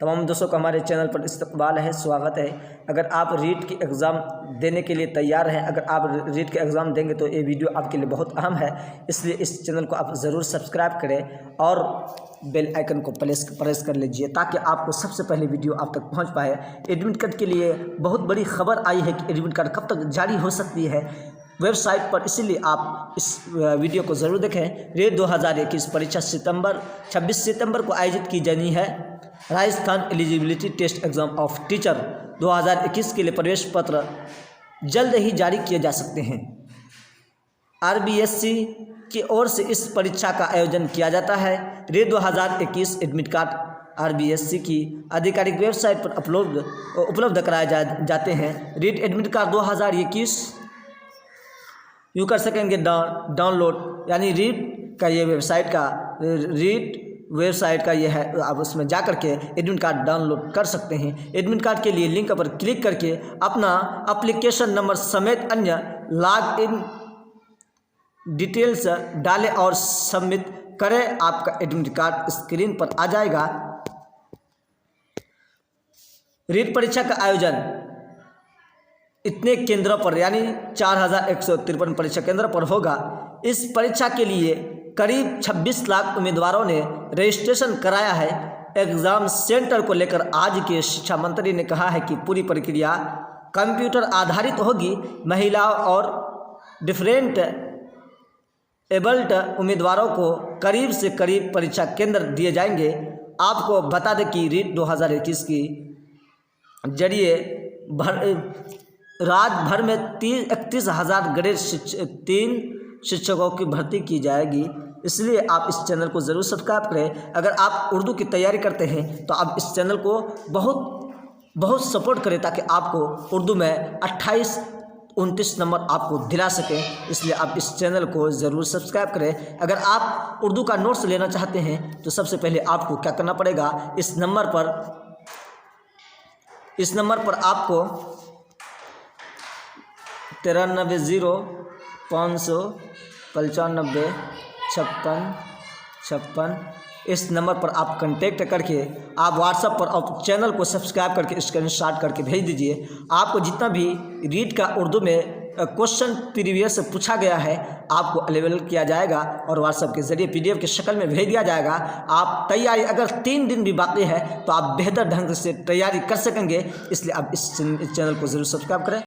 तमाम दोस्तों का हमारे चैनल पर इस्तकबाल है, स्वागत है। अगर आप रीट की एग्ज़ाम देने के लिए तैयार हैं, अगर आप रीट के एग्ज़ाम देंगे तो ये वीडियो आपके लिए बहुत अहम है, इसलिए इस चैनल को आप ज़रूर सब्सक्राइब करें और बेल आइकन को प्रेस कर लीजिए ताकि आपको सबसे पहले वीडियो आप तक पहुंच पाए। एडमिट कार्ड के लिए बहुत बड़ी खबर आई है कि एडमिट कार्ड कब तक जारी हो सकती है वेबसाइट पर, इसीलिए आप इस वीडियो को ज़रूर देखें। रीट 2021 परीक्षा 26 सितंबर को आयोजित की जानी है। Rajasthan eligibility test exam of teacher 2021 के लिए प्रवेश पत्र जल्द ही जारी किए जा सकते हैं। RBSC की ओर से इस परीक्षा का आयोजन किया जाता है। रीट 2021 एडमिट कार्ड RBSC की आधिकारिक वेबसाइट पर उपलब्ध कराए जाते हैं। रीट एडमिट कार्ड 2021 यूँ कर सकेंगे डाउनलोड, यानी रीट का ये वेबसाइट का ये है, आप उसमें जा कर के एडमिट कार्ड डाउनलोड कर सकते हैं। एडमिट कार्ड के लिए लिंक पर क्लिक करके अपना एप्लीकेशन नंबर समेत अन्य लॉग इन डिटेल्स डालें और सबमिट करें। आपका एडमिट कार्ड स्क्रीन पर आ जाएगा। रीट परीक्षा का आयोजन इतने केंद्रों पर यानी 4153 परीक्षा केंद्र पर होगा। इस परीक्षा के लिए करीब 26 लाख उम्मीदवारों ने रजिस्ट्रेशन कराया है। एग्ज़ाम सेंटर को लेकर आज के शिक्षा मंत्री ने कहा है कि पूरी प्रक्रिया कंप्यूटर आधारित होगी। महिलाओं और डिफरेंट एबल्ड उम्मीदवारों को करीब से करीब परीक्षा केंद्र दिए जाएंगे। आपको बता दें कि रीट 2021 की जरिए राज्य भर में 31,000 ग्रेड 3 शिक्षकों की भर्ती की जाएगी, इसलिए आप इस चैनल को ज़रूर सब्सक्राइब करें। अगर आप उर्दू की तैयारी करते हैं तो आप इस चैनल को बहुत सपोर्ट करें ताकि आपको उर्दू में 28-29 नंबर आपको दिला सकें, इसलिए आप इस चैनल को ज़रूर सब्सक्राइब करें। अगर आप उर्दू का नोट्स लेना चाहते हैं तो सबसे पहले आपको क्या करना पड़ेगा, इस नंबर पर आपको 9305955656 इस नंबर पर आप कांटेक्ट करके आप व्हाट्सएप पर और चैनल को सब्सक्राइब करके स्क्रीनशॉट करके भेज दीजिए। आपको जितना भी रीट का उर्दू में क्वेश्चन प्रीवियस से पूछा गया है आपको अवेलेबल किया जाएगा और व्हाट्सएप के जरिए PDF की शक्ल में भेज दिया जाएगा। आप तैयारी अगर 3 दिन भी बाकी है तो आप बेहतर ढंग से तैयारी कर सकेंगे, इसलिए आप इस चैनल को ज़रूर सब्सक्राइब करें।